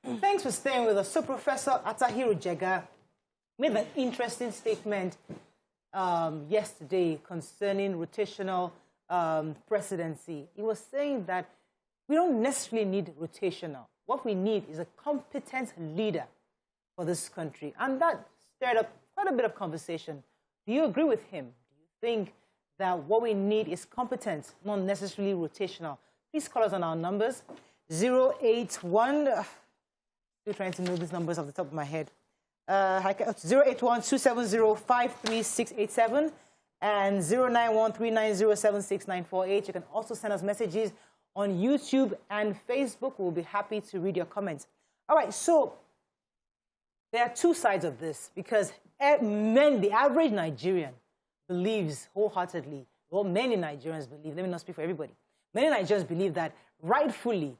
Thanks for staying with us. So Professor Attahiru Jega made an interesting statement yesterday concerning rotational presidency. He was saying that we don't necessarily need rotational. What we need is a competent leader for this country. And that stirred up quite a bit of conversation. Do you agree with him? Do you think that what we need is competence, not necessarily rotational? Please call us on our numbers. 081, still trying to know these numbers off the top of my head. 081-270-53687 and 091-390-76948. You can also send us messages on YouTube and Facebook. We'll be happy to read your comments. All right, so there are two sides of this because the average Nigerian believes wholeheartedly, well, many Nigerians believe, let me not speak for everybody, many Nigerians believe that rightfully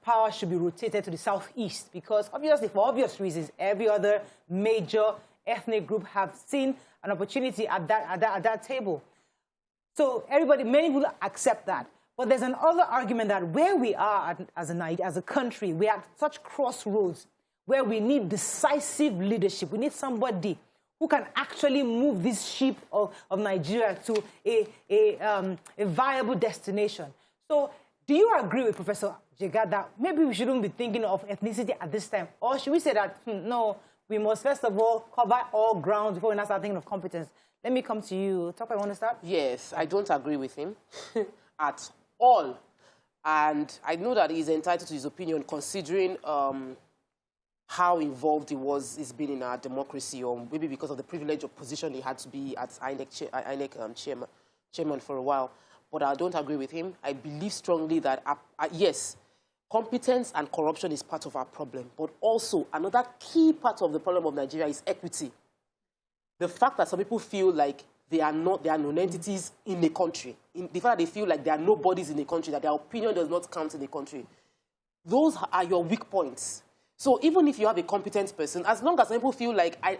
power should be rotated to the southeast because obviously, for obvious reasons, every other major ethnic group have seen an opportunity at that table. So many will accept that. But there's another argument that where we are as a country, we are at such crossroads where we need decisive leadership. We need somebody who can actually move this ship of Nigeria to a viable destination. So do you agree with Professor Jega that maybe we shouldn't be thinking of ethnicity at this time? Or should we say that, no, we must first of all cover all grounds before we now start thinking of competence? Let me come to you. Topa, you want to start? Yes, I don't agree with him at all. And I know that he's entitled to his opinion considering how involved he's been in our democracy, or maybe because of the privilege of position he had to be at INEC chairman for a while. But I don't agree with him. I believe strongly that, yes, competence and corruption is part of our problem. But also, another key part of the problem of Nigeria is equity. The fact that some people feel like they are non-entities in the country. The fact that they feel like they are nobodies in the country, that their opinion does not count in the country. Those are your weak points. So even if you have a competent person, as long as some people feel like I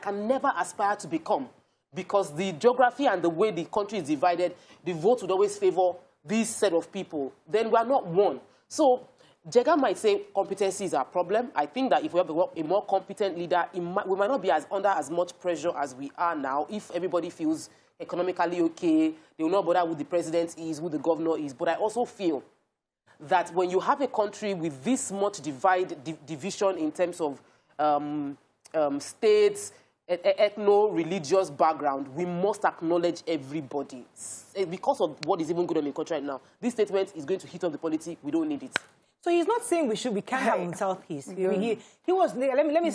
can never aspire to become, because the geography and the way the country is divided, the vote would always favor this set of people, then we are not one. So Jega might say competency is our problem. I think that if we have a more competent leader, we might not be under as much pressure as we are now. If everybody feels economically okay, they will not bother who the president is, who the governor is. But I also feel that when you have a country with this much division in terms of states, ethno-religious background, we must acknowledge everybody. Because of what is even good on the country right now, this statement is going to hit up the polity. We don't need it. So he's not saying we can't have in Southeast. He was, let me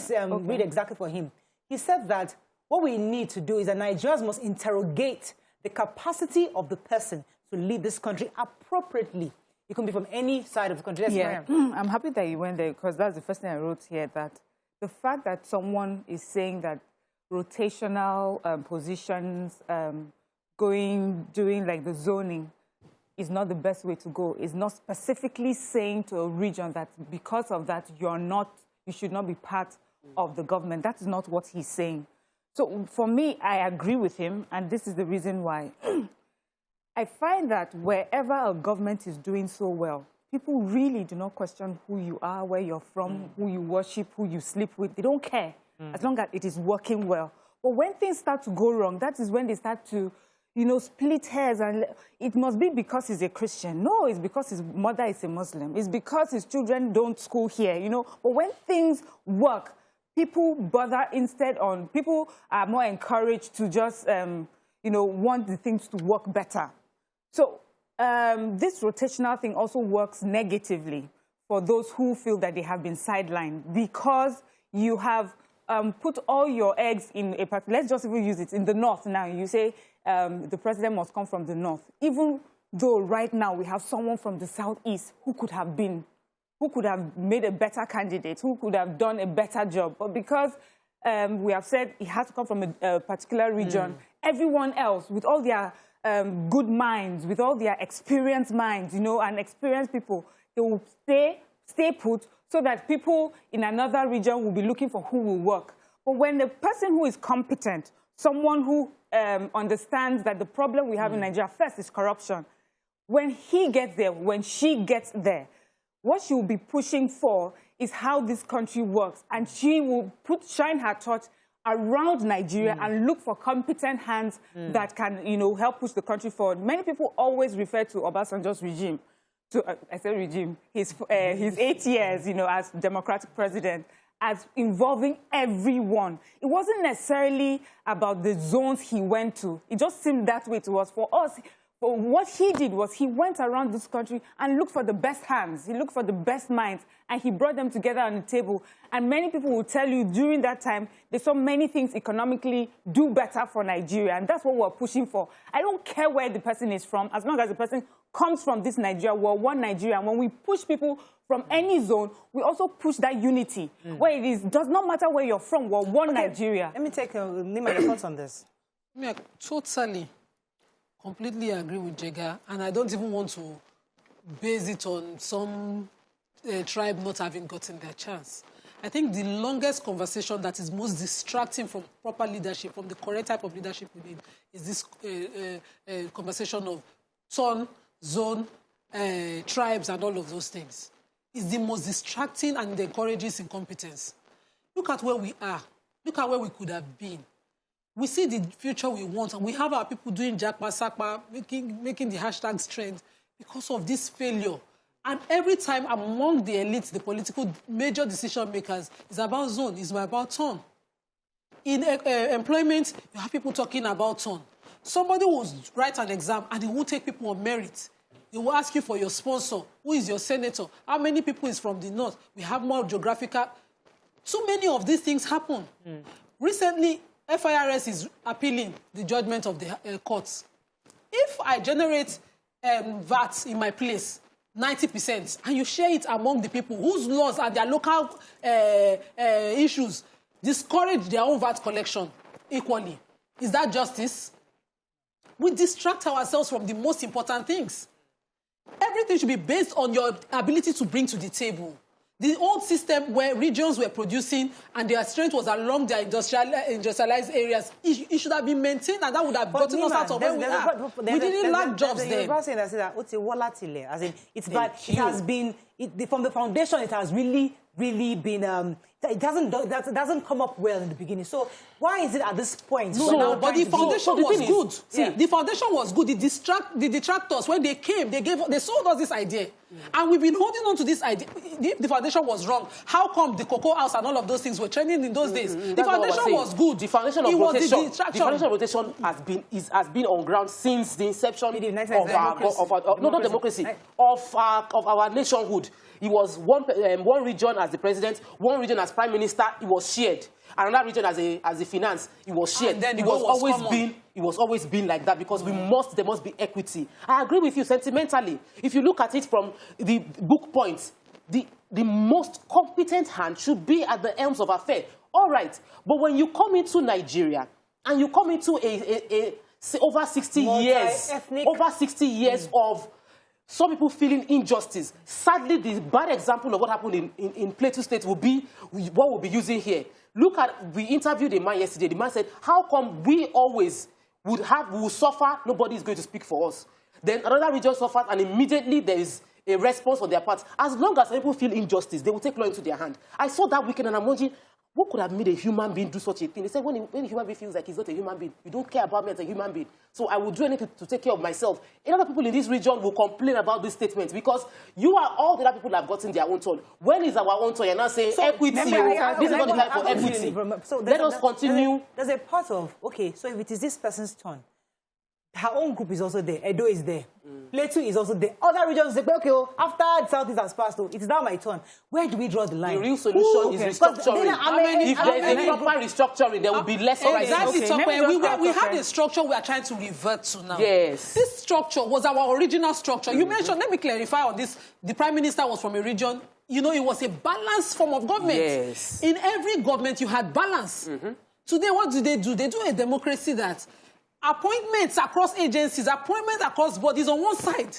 read exactly for him. He said that what we need to do is that Nigerians must interrogate the capacity of the person to lead this country appropriately. It can be from any side of the country. Yeah. I'm happy that you went there because that's the first thing I wrote here, that the fact that someone is saying that rotational positions, doing like the zoning, is not the best way to go. It's not specifically saying to a region that because of that you should not be part of the government. That is not what he's saying. So for me, I agree with him, and this is the reason why. I find that wherever a government is doing so well, people really do not question who you are, where you're from, who you worship, who you sleep with. They don't care as long as it is working well. But when things start to go wrong, that is when they start to, split hairs. And it must be because he's a Christian. No, it's because his mother is a Muslim. It's because his children don't school here, But when things work, people people are more encouraged to just, want the things to work better. So this rotational thing also works negatively for those who feel that they have been sidelined because you have put all your eggs in a particular, let's just even use it, in the north now. You say the president must come from the north. Even though right now we have someone from the southeast who could have made a better candidate, who could have done a better job. But because we have said it has to come from a particular region, everyone else, with all their good minds, with all their experienced minds, and experienced people, they will stay put so that people in another region will be looking for who will work. But when the person who is competent, someone who understands that the problem we have in Nigeria first is corruption, when he gets there, when she gets there, what she will be pushing for is how this country works. And she will shine her torch around Nigeria and look for competent hands that can, help push the country forward. Many people always refer to Obasanjo's regime, I say regime, his 8 years, as democratic president, as involving everyone. It wasn't necessarily about the zones he went to. It just seemed that way to us. For us, but what he did was he went around this country and looked for the best hands. He looked for the best minds, and he brought them together on the table. And many people will tell you during that time, they saw many things economically do better for Nigeria, and that's what we're pushing for. I don't care where the person is from, as long as the person comes from this Nigeria, we're one Nigeria. And when we push people from any zone, we also push that unity, where it does not matter where you're from, we're one Nigeria. Let me take Nima, your thoughts on this. Yeah, totally. Completely agree with Jega, and I don't even want to base it on some tribe not having gotten their chance. I think the longest conversation that is most distracting from proper leadership, from the correct type of leadership we need, is this conversation of turn, zone, tribes, and all of those things. It's the most distracting, and it encourages incompetence. Look at where we are. Look at where we could have been. We see the future we want, and we have our people doing Jackpa Sakpa, making the hashtags trend because of this failure. And every time among the elites, the political major decision makers, it's about zone, it's about turn. In employment, you have people talking about turn. Somebody will write an exam and they won't take people on merit. They will ask you for your sponsor. Who is your senator? How many people is from the north? We have more geographical. So many of these things happen. Recently, FIRS is appealing the judgment of the courts. If I generate VAT in my place, 90%, and you share it among the people whose laws and their local issues discourage their own VAT collection equally, is that justice? We distract ourselves from the most important things. Everything should be based on your ability to bring to the table. The old system where regions were producing and their strength was along their industrialized areas, it should have been maintained, and that would have gotten us out of where we are. We didn't lack jobs then. As in, it's bad. It has been, from the foundation, it has really been, it doesn't come up well in the beginning. So why is it at this point? No, but the foundation was good. See, the foundation was good. The detractors, when they came, they sold us this idea. And we've been holding on to this idea. The foundation was wrong. How come the Cocoa House and all of those things were trending in those days? The foundation was good. The foundation of rotation has been on ground since the inception of democracy, of our nationhood. It was one region as the president, one region as prime minister. It was shared. Another region as a finance, it was shared. And then it was always been like that because there must be equity. I agree with you sentimentally. If you look at it from the book points, the most competent hand should be at the helms of affairs. All right, but when you come into Nigeria and you come into over 60 years of some people feeling injustice. Sadly, the bad example of what happened in Plateau State will be what we'll be using here. Look at, we interviewed a man yesterday. The man said, how come we always will suffer, nobody is going to speak for us. Then another region suffers, and immediately there is a response on their part. As long as people feel injustice, they will take law into their hand. I saw that weekend, and I'm wondering, what could have made a human being do such a thing? They said, when a human being feels like he's not a human being, you don't care about me as a human being. So I will do anything to take care of myself. A lot of people in this region will complain about this statement because all the other people have gotten their own turn. When is our own turn? You're not saying equity. This is not the time for equity. So let us continue. There's a part of, okay, so if it is this person's turn, her own group is also there. Edo is there. Plateau is also there. Other regions say, okay, after the Southeast has passed, it's now my turn. Where do we draw the line? The real solution is restructuring. If there is a proper restructuring, there will be less Exactly. We have a structure we are trying to revert to now. Yes. This structure was our original structure. You mentioned, let me clarify on this. The Prime Minister was from a region. You know, it was a balanced form of government. Yes. In every government, you had balance. Today, what do? They do a democracy that appointments across agencies, appointments across bodies on one side.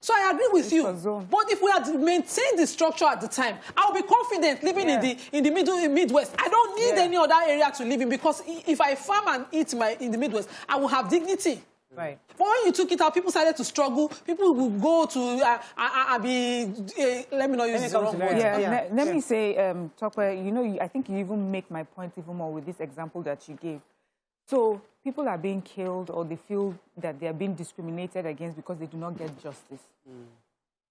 So I agree with you. But if we had maintained the structure at the time, I'll be confident living in the Midwest. I don't need any other area to live in because if I farm and eat in the Midwest, I will have dignity. Right. But when you took it out, people started to struggle. People will go to, let me not use the wrong word. Let me say, Tokwe, you know, I think you even make my point even more with this example that you gave. So people are being killed or they feel that they are being discriminated against because they do not get justice.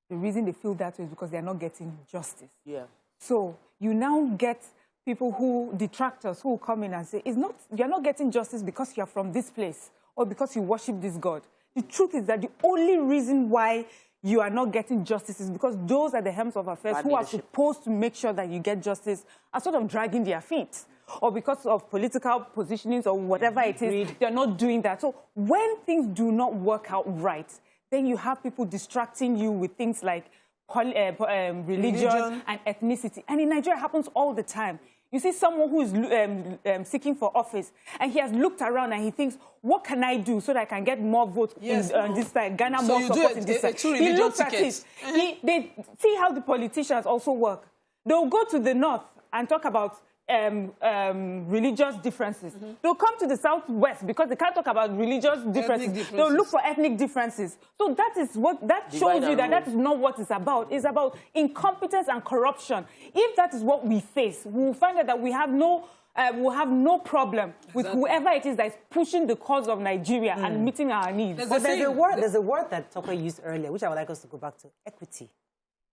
The reason they feel that way is because they are not getting justice. Yeah. So you now get people detractors who will come in and say, you're not getting justice because you're from this place or because you worship this God. The truth is that the only reason why you are not getting justice is because those at the helms of affairs who are supposed to make sure that you get justice are sort of dragging their feet. Or because of political positionings or whatever it is, they're not doing that. So when things do not work out right, then you have people distracting you with things like religion and ethnicity. And in Nigeria, it happens all the time. You see someone who is seeking for office, and he has looked around and he thinks, what can I do so that I can get more votes in this side, Ghana more support in this side? He looks at it. They see how the politicians also work. They'll go to the north and talk about religious differences. They'll come to the southwest because they can't talk about religious differences. They'll look for ethnic differences. So that is what shows you that is not what it's about. It's about incompetence and corruption. If that is what we face, we will find out that we have no problem with whoever it is that is pushing the cause of Nigeria and meeting our needs. But there's a word that Tokwe used earlier, which I would like us to go back to: equity.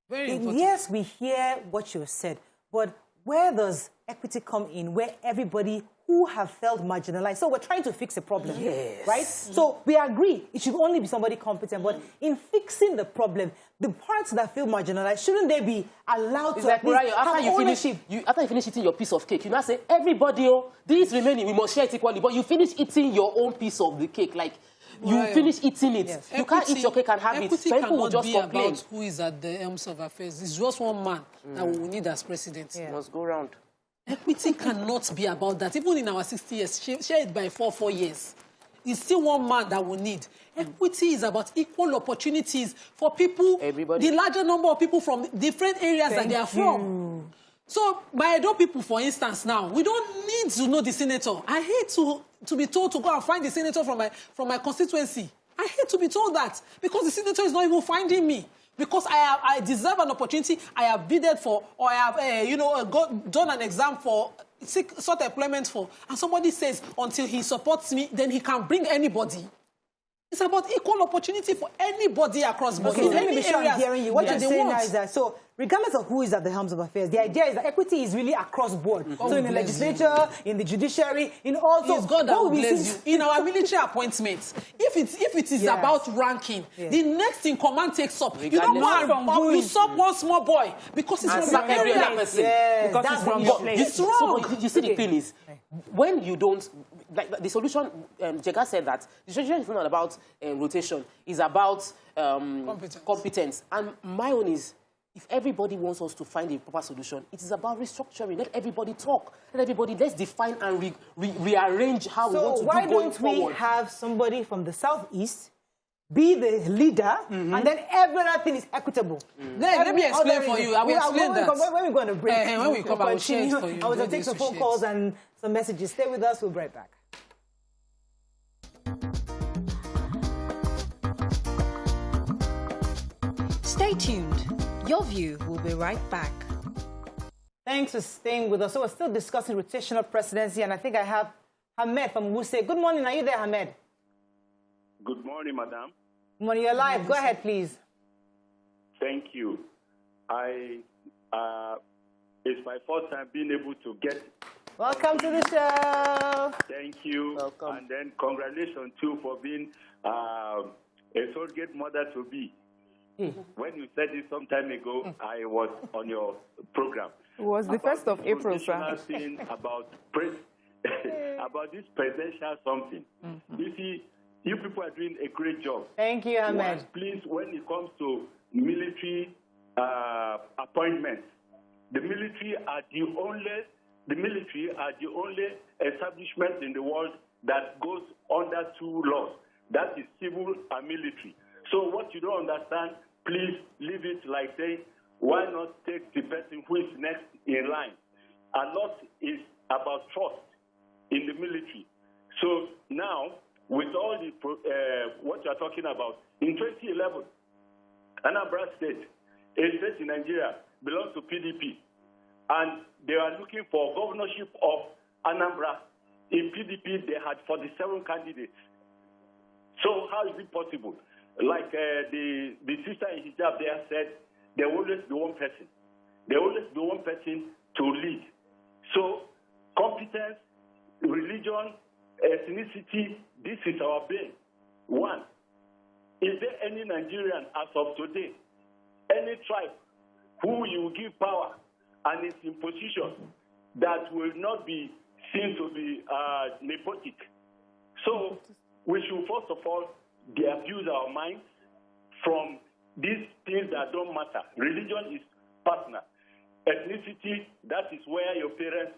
Very important. Yes, we hear what you said, but where does equity come in, where everybody who have felt marginalized? So we're trying to fix a problem, right? So we agree it should only be somebody competent, but in fixing the problem, the parts that feel marginalized, shouldn't they be allowed to like, have ownership? After you finish eating your piece of cake, you now say, everybody, this remaining, we must share it equally, but you finish eating your own piece of the cake, like, you finish eating it. Yes. You can't eat your cake and have it. People will just complain. About who is at the helms of affairs. It's just one man that we need as president. Yeah. Must go round. Equity cannot be about that. Even in our 60 years, share it by 4 years. It's still one man that we need. Equity is about equal opportunities for people, the larger number of people from different areas that they are from. So, by Edo people, for instance, now, we don't need to know the senator. I hate to be told to go and find the senator from my constituency. I hate to be told that because the senator is not even finding me. Because I deserve an opportunity, I have bidded for, or I have, done an exam for, sought employment for, and somebody says until he supports me, then he can bring anybody. It's about equal opportunity for anybody across board. Okay, let me be sure I'm hearing you. What you're saying now is that, so regardless of who is at the helms of affairs, the idea is that equity is really across board. So in the legislature, in the judiciary, in all sorts. God that will bless you. In our military appointments, if it is about ranking, the next in command takes up. You don't go and stop one small boy because it's from the area. Because it's from your place. It's wrong. You see, the thing is, when you don't, like the solution, Jega said that the solution is not about rotation, it's about competence. And my own is, if everybody wants us to find a proper solution, it is about restructuring. Let everybody talk. Let's define and rearrange how we want to do going forward. So why don't we have somebody from the southeast be the leader, and then every other thing is equitable? Let me explain for you. I will explain that. When we're going to break, when we come, I will share it for you. I will take some phone calls and some messages. Stay with us. We'll be right back. Stay tuned. Your View will be right back. Thanks for staying with us. So we're still discussing rotational presidency, and I think I have Ahmed from Wuse. Good morning. Are you there, Ahmed? Good morning, madam. Good morning. You're live. Go ahead, please. Thank you. It's my first time being able to get... Welcome to the show. Thank you. Welcome. And then congratulations, too, for being a surrogate mother-to-be. When you said it some time ago, I was on your program. It was the 1st of April, sir. Thing about this presidential something. You see, you people are doing a great job. Thank you, Ahmed. Please, when it comes to military appointments, the military are the only establishment in the world that goes under 2 laws. That is civil and military. So what you don't understand, please leave it like saying, why not take the person who is next in line? A lot is about trust in the military. So now, with all the what you are talking about. In 2011, Anambra State, a state in Nigeria, belongs to PDP, and they are looking for governorship of Anambra. In PDP, they had 47 candidates. So how is it possible? Like the sister in hijab there said, there will always be one person. There will always be one person to lead. So competence, religion, ethnicity, this is our bane. One, is there any Nigerian as of today, any tribe who you give power and is in position that will not be seen to be nepotic? So we should first of all abuse our minds from these things that don't matter. Religion is personal. Ethnicity, that is where your parents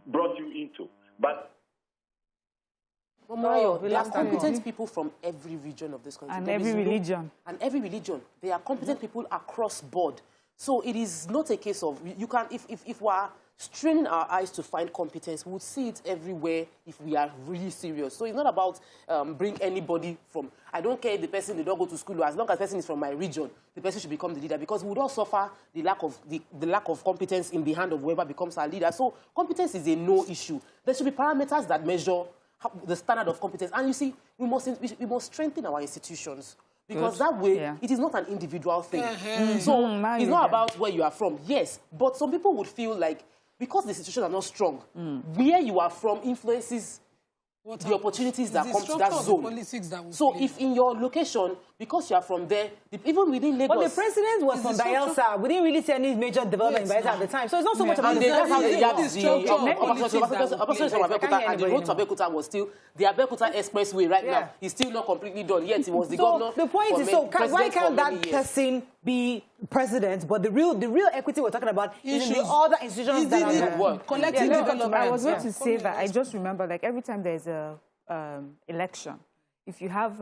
brought you into. But Mario, there are competent people from every region of this country. And every religion. And every religion. There are competent people across board. So it is not a case of, you can, if we are straining our eyes to find competence, we would see it everywhere if we are really serious. So it's not about bring anybody from, I don't care if the person did not go to school, as long as the person is from my region, the person should become the leader, because we would all suffer the lack of competence in the hand of whoever becomes our leader. So competence is a no issue. There should be parameters that measure the standard of competence. And you see, we must strengthen our institutions. Because that way, it is not an individual thing. So it's not about where you are from. Yes, but some people would feel like, because the institutions are not strong, where you are from influences the opportunities that come to that zone. So if in your location, because you are from there, even within Lagos... But the president was from Bayelsa. We didn't really see any major development in Bayelsa at the time. So it's not so much about the road to Abeokuta was still... The Abeokuta Expressway right now is still not completely done. Yet it was the governor... The point is, why can't that person be president? But the real equity we're talking about is in the other institutions that are work. Collective development. I was going to say that. I just remember, like, every time there's a election, if you have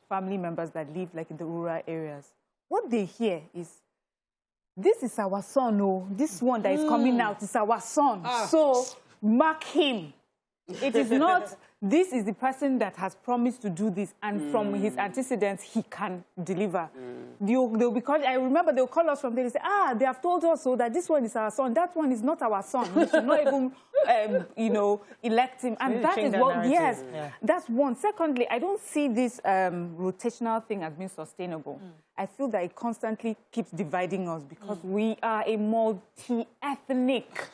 family members that live like in the rural areas, what they hear is, this is our son, oh, this one that is coming out is our son. So mark him. It is not, this is the person that has promised to do this, and from his antecedents, he can deliver. They'll be called, I remember they'll call us from there and say, they have told us so that this one is our son, that one is not our son. We should not even, elect him. And that is what, that's one. Secondly, I don't see this rotational thing as being sustainable. I feel that it constantly keeps dividing us because we are a multi-ethnic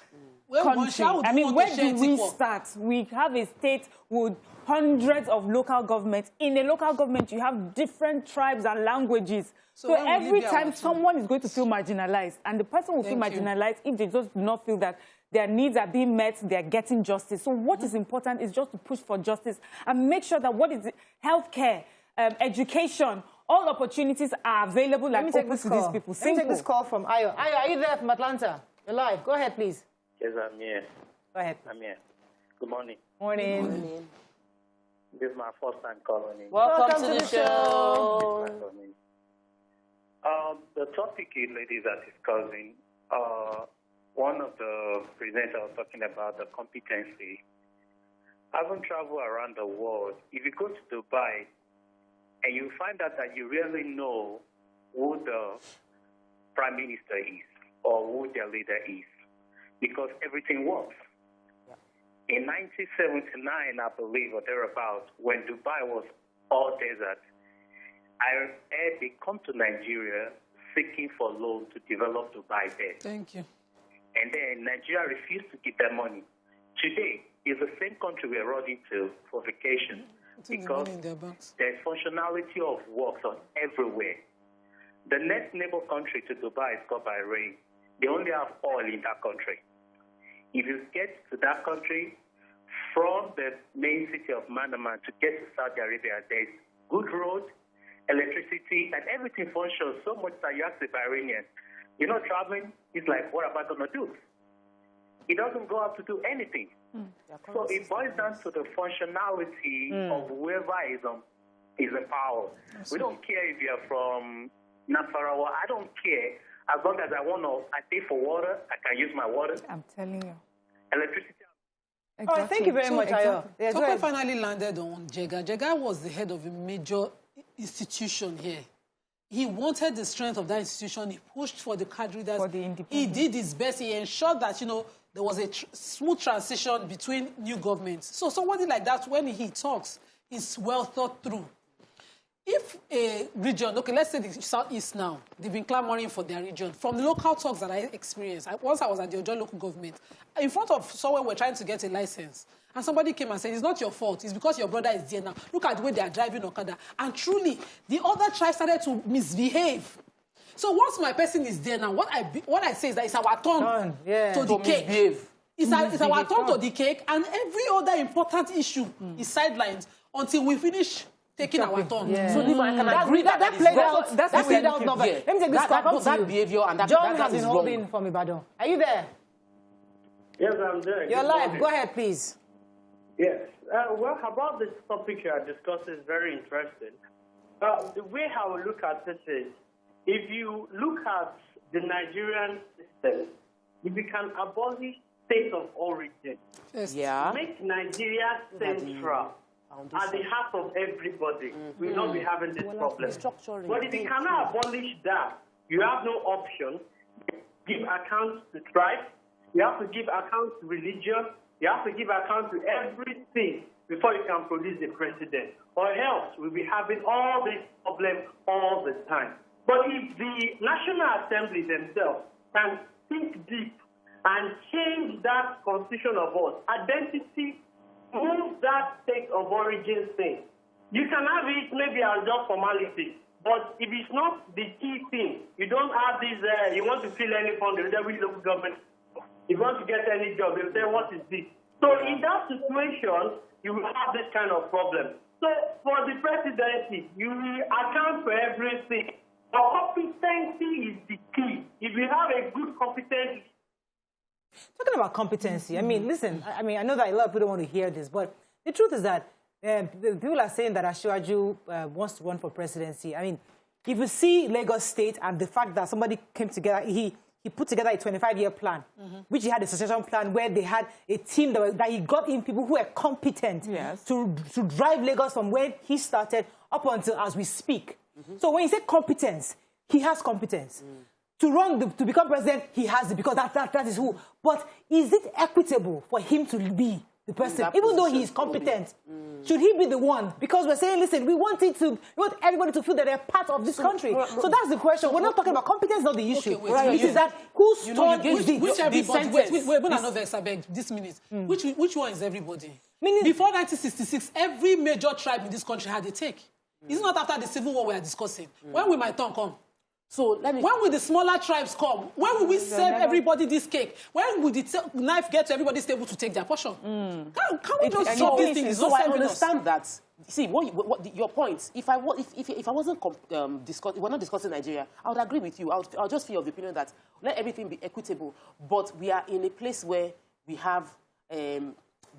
country. I mean, where do we start? We have a state with hundreds of local governments. In a local government, you have different tribes and languages. So every time someone is going to feel marginalized, and the person will feel marginalized if they just do not feel that their needs are being met, they are getting justice. So what is important is just to push for justice and make sure that what is healthcare, education, all opportunities are available like open to these people. Let me take this call from Ayo. Ayo, are you there from Atlanta? You're live. Go ahead, please. Yes, I'm here. Go ahead. I'm here. Good morning. Morning. Good morning. This is my first time calling in. Welcome to the show. The topic you ladies are discussing, one of the presenters was talking about the competency. Having traveled around the world, if you go to Dubai and you find out that you really know who the prime minister is or who their leader is, because everything works. In 1979, I believe, or thereabouts, when Dubai was all desert, I heard they come to Nigeria seeking for loan to develop Dubai there. Thank you. And then Nigeria refused to give them money. Today, it's the same country we're running to for vacation because there's functionality of works on everywhere. The next neighbor country to Dubai is called Bahrain. They only have oil in that country. If you get to that country, from the main city of Manama to get to Saudi Arabia, there's good road, electricity, and everything functions so much that you ask the Bahrainian, traveling, he's like, what am I going to do? He doesn't go out to do anything. So it boils down to the functionality of whoever is in power. We don't care if you're from Nasarawa. I don't care. As long as I pay for water, I can use my water. I'm telling you. Electricity. Exactly. All right, thank you very much, Ayo. Exactly. Tokwe finally landed on Jega. Jega was the head of a major institution here. He wanted the strength of that institution. He pushed for the cadre leaders. He did his best. He ensured that, there was a smooth transition between new governments. So somebody like that, when he talks, is well thought through. If a region, okay, let's say the Southeast now, they've been clamoring for their region. From the local talks that I experienced, once I was at the Ojo local government, in front of somewhere we're trying to get a license, and somebody came and said, it's not your fault, it's because your brother is there now. Look at the way they are driving Okada. And truly, the other tribe started to misbehave. So once my person is there now, what I say is that it's our turn to the cake. It's our turn to the cake, and every other important issue is sidelined until we finish taking our turn. Yeah. So I can agree that played out. That's played out. Let me take this call. That behavior and that John has been is holding from Ibadan. Are you there? Yes, I'm there. You're live. Go ahead, please. Yes. Well, about this topic you are discussing is very interesting. The way I will look at this is, if you look at the Nigerian system, if you can abolish state of origin, make Nigeria central, at the heart of everybody, we will not be having this problem. But if you cannot abolish that, you have no option. Give account to tribes, you have to give account to religion, you have to give account to everything before you can produce a president. Or else we'll be having all these problems all the time. But if the National Assembly themselves can think deep and change that constitution of us, identity, move that state of origin thing, you can have it maybe as just formality. But if it's not the key thing, you don't have this, you want to fill any fund with every local government, you want to get any job, they'll say, what is this? So in that situation, you will have this kind of problem. So for the presidency, you will account for everything. Competency is the key. If you have a good competency. Talking about competency, I mean, listen, I know that a lot of people don't want to hear this, but the truth is that people are saying that Asiwaju wants to run for presidency. I mean, if you see Lagos State and the fact that somebody came together, he put together a 25-year plan, which he had a succession plan where they had a team that he got in people who were competent to drive Lagos from where he started up until as we speak. So when you say competence, he has competence. To become president, he has it because that is who. But is it equitable for him to be the person, even though he is competent? Should he be the one? Because we're saying, listen, we want everybody to feel that they're part of this country. So that's the question. We're not talking about competence, not the issue. It is that whose turn is it? Which everybody? Wait, this minute. Which one is everybody? Before 1966, every major tribe in this country had a take. It's not after the Civil War we are discussing. When will my turn come? So when will the smaller tribes come? When will we serve everybody this cake? When will the knife get to everybody's table to take their portion? Can we just solve these things? So I understand that. See, your point. If I wasn't we're not discussing Nigeria, I would agree with you. I'll just feel of the opinion that let everything be equitable. But we are in a place where we have the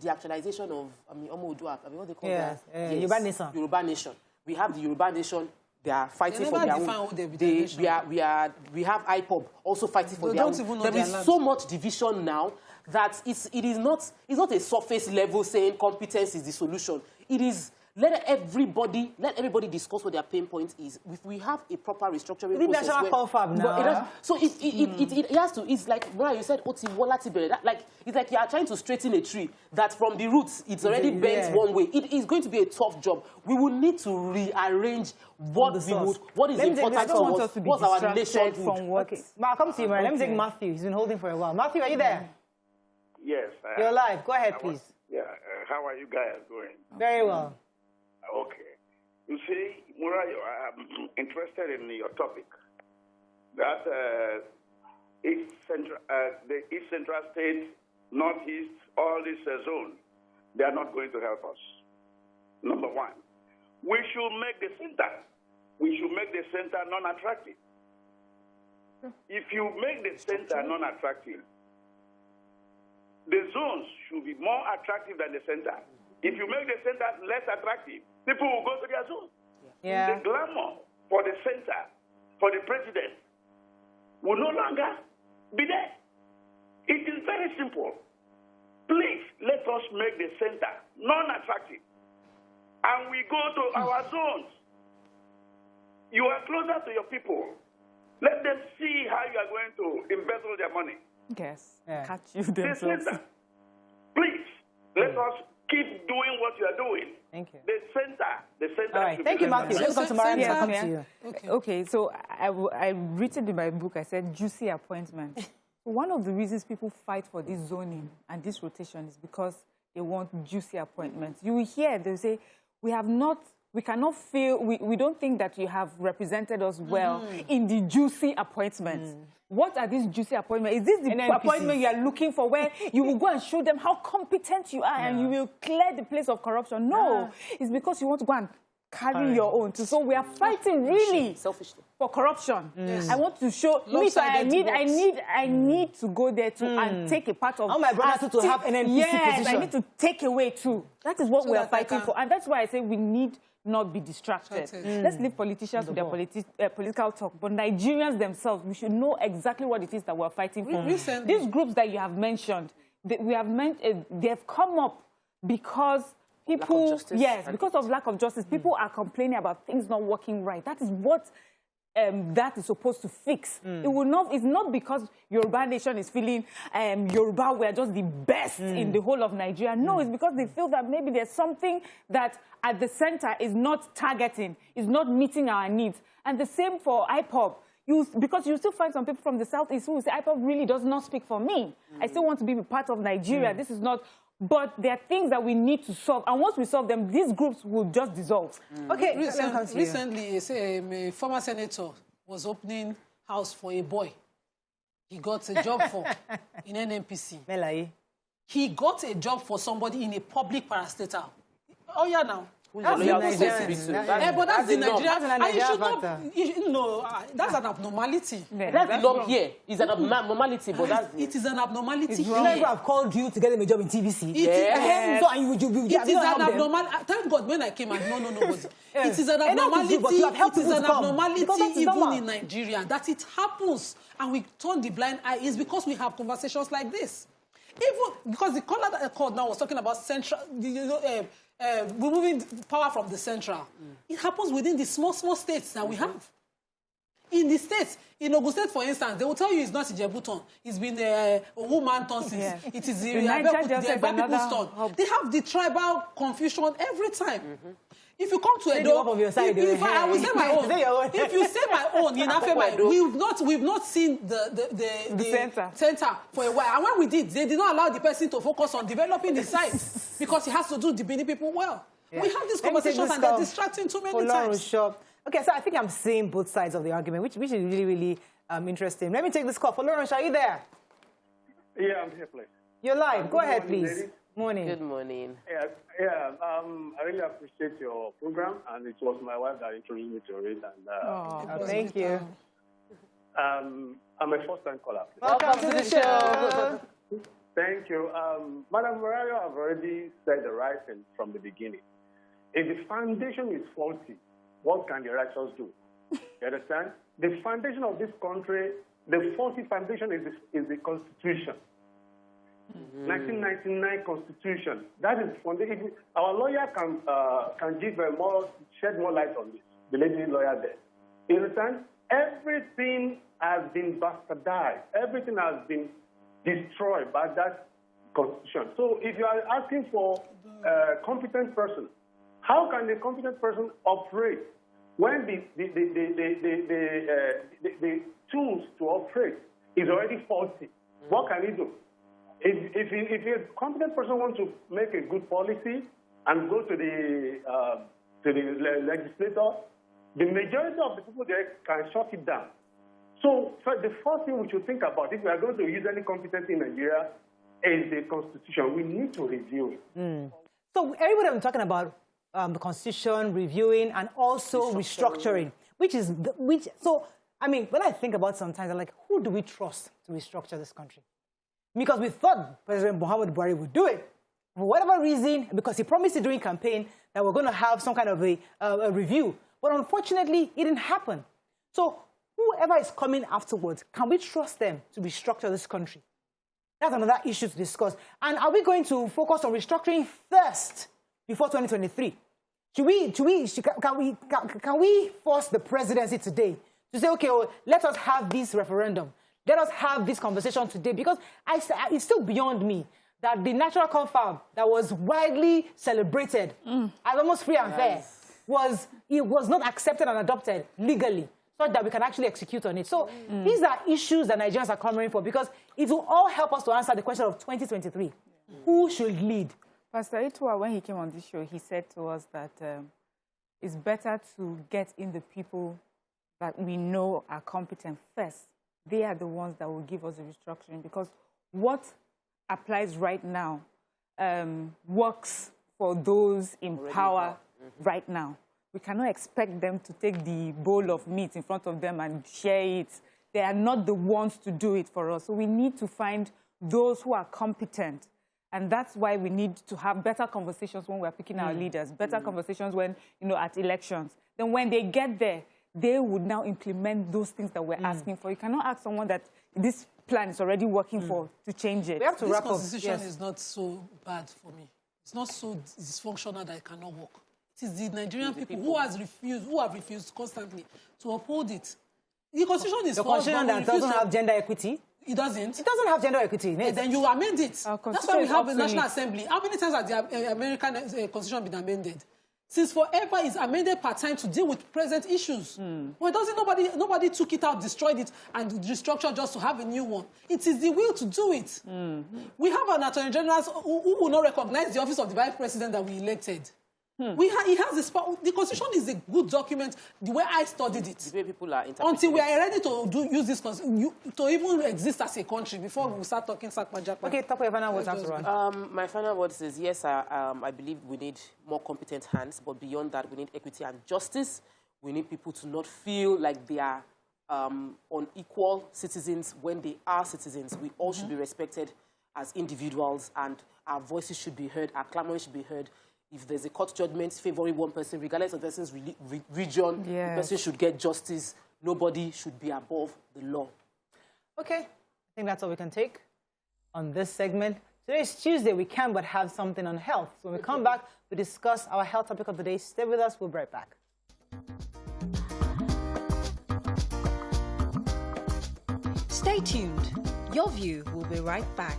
actualization of Omo-Oduak. What they call that? Yoruba Nation. Yoruba Nation. We have the Yoruba Nation. They are fighting for their own. We have IPOB also fighting for their own. There is so much division now that it is not a surface level saying competence is the solution. It is let everybody discuss what their pain point is. If we have a proper restructuring process, so it has to. It's like where you said it's like you are trying to straighten a tree that from the roots it's already bent one way. It is going to be a tough job. We will need to rearrange what is important to us. What's our relationship from what? Okay, I'll come to you, Mariam. Let me take Matthew. He's been holding for a while. Matthew, are you there? Yes. You're live. Go ahead, please. Yeah. How are you guys doing? Very well. Okay. You see, Murayo, I'm interested in your topic. That the East Central State, Northeast, all this zone, they are not going to help us. Number one, we should make the center non-attractive. If you make the center non-attractive, the zones should be more attractive than the center. If you make the center less attractive, people will go to their zone. Yeah. The glamour for the center, for the president, will no longer be there. It is very simple. Please, let us make the center non-attractive. And we go to our zones. You are closer to your people. Let them see how you are going to embezzle their money. Yes, catch you themselves. Please, let us keep doing what you are doing. Thank you. The center. All right, thank you, Matthew. Let's come to Mariam. I'll come to you. Okay, so I written in my book, I said juicy appointment. One of the reasons people fight for this zoning and this rotation is because they want juicy appointments. You will hear, they'll say, we cannot feel, we don't think that you have represented us well in the juicy appointments. What are these juicy appointments? Is this the appointment you are looking for where you will go and show them how competent you are and you will clear the place of corruption? No, it's because you want to go and carry your own. So we are fighting really for corruption. I want to show me, so I need to go there too and take a part of. All my brothers to have an NPC position. I need to take away too. That is what we are fighting for, and that's why I say we need not be distracted. Let's leave politicians to their political talk, but Nigerians themselves, we should know exactly what it is that we're fighting for. These groups that you have mentioned, they've come up because people, because of lack of justice, people are complaining about things not working right. That is what that is supposed to fix. It's not because Yoruba nation is feeling Yoruba, we are just the best in the whole of Nigeria. No, it's because they feel that maybe there's something that at the center is not targeting, is not meeting our needs. And the same for IPOB. Because you still find some people from the Southeast who say, IPOB really does not speak for me. I still want to be a part of Nigeria. This is not... But there are things that we need to solve. And once we solve them, these groups will just dissolve. Okay, recently, a former senator was opening house for a boy. He got a job in NNPC. He got a job for somebody in a public parastatal. Oh, yeah, now. But that's the Nigerian. That's an abnormality. That's the norm here. It's an abnormality, but it is an abnormality. You never have called you to get him a job in TVC. It is an abnormality. Thank God when I came, I no nobody. It is an abnormality. It is an abnormality even in Nigeria that it happens, and we turn the blind eye. Is because we have conversations like this. Even because the caller that I called now was talking about central. Removing power from the central. It happens within the small states that we have. In the states, in Ogun State, for instance, they will tell you it's not Ijebuton. It's been a woman tonsils. It is the people's turn. They have the tribal confusion every time. If you come to Edo, I will say my own. If you say my own, in Afema, we've not seen the center for a while. And when we did, they did not allow the person to focus on developing the site because he has to do the Benin people well. We have these conversations and they're distracting too many times. Okay, so I think I'm seeing both sides of the argument, which is really, really interesting. Let me take this call. FOLORUNSO, are you there? Yeah, I'm here, please. You're live. Go ahead, please. Ladies. Morning. Good morning. I really appreciate your program, and it was my wife that introduced me to it. And thank you. I'm a first-time caller. Welcome to the show. Thank you. Madam Mariam, I've already said the right thing from the beginning. If the foundation is faulty, what can the righteous do? You understand? The foundation of this country, the faulty foundation is the Constitution. 1999 Constitution. That is foundation. Our lawyer can give shed more light on this. The lady lawyer there. You understand? Everything has been bastardized. Everything has been destroyed by that Constitution. So if you are asking for a competent person, how can the competent person operate when the tools to operate is already faulty? What can he do? If a competent person wants to make a good policy and go to the legislator, the majority of the people there can shut it down. So the first thing we should think about, if we are going to use any competency in Nigeria, is the Constitution. We need to review it. So everybody I'm talking about the Constitution, reviewing, and also restructuring, so, I mean, when I think about sometimes, I'm like, who do we trust to restructure this country? Because we thought President Muhammadu Buhari would do it. For whatever reason, because he promised it during campaign that we're going to have some kind of a review. But unfortunately, it didn't happen. So whoever is coming afterwards, can we trust them to restructure this country? That's another issue to discuss. And are we going to focus on restructuring first before 2023? Can we force the presidency today to say, okay, well, let us have this referendum. Let us have this conversation today, because it's still beyond me that the natural confab that was widely celebrated as almost free and fair was not accepted and adopted legally, so that we can actually execute on it. So these are issues that Nigerians are clamoring for, because it will all help us to answer the question of 2023. Who should lead? Pastor Itua, when he came on this show, he said to us that it's better to get in the people that we know are competent first. They are the ones that will give us the restructuring, because what applies right now works for those in power right now. We cannot expect them to take the bowl of meat in front of them and share it. They are not the ones to do it for us. So we need to find those who are competent. And that's why we need to have better conversations when we're picking our leaders, better conversations when, at elections. Then when they get there, they would now implement those things that we're asking for. You cannot ask someone that this plan is already working for to change it. We have to wrap up. This constitution is not so bad for me. It's not so dysfunctional that it cannot work. It is the Nigerian people who have refused constantly to uphold it. The constitution is the constitution that doesn't have gender equity. It doesn't. It doesn't have gender equity. And then you amend it. That's why we have a National Assembly. How many times has the American Constitution been amended? Since forever is amended part-time to deal with present issues. Well, nobody took it out, destroyed it, and restructured just to have a new one. It is the will to do it. We have an Attorney General who will not recognize the office of the Vice President that we elected. He has this power. The Constitution is a good document, the way I studied it. The way people are interpreting until we are ready to use this to even exist as a country before we start talking Sakpajapa. Okay, talk your final words after all. My final words is, yes, I believe we need more competent hands, but beyond that, we need equity and justice. We need people to not feel like they are unequal citizens when they are citizens. We all should be respected as individuals, and our voices should be heard, our clamor should be heard. If there's a court judgment favoring one person, regardless of the person's region, the person should get justice. Nobody should be above the law. Okay, I think that's all we can take on this segment. Today is Tuesday. We can but have something on health. So when we come back, we discuss our health topic of the day. Stay with us. We'll be right back. Stay tuned. Your View will be right back.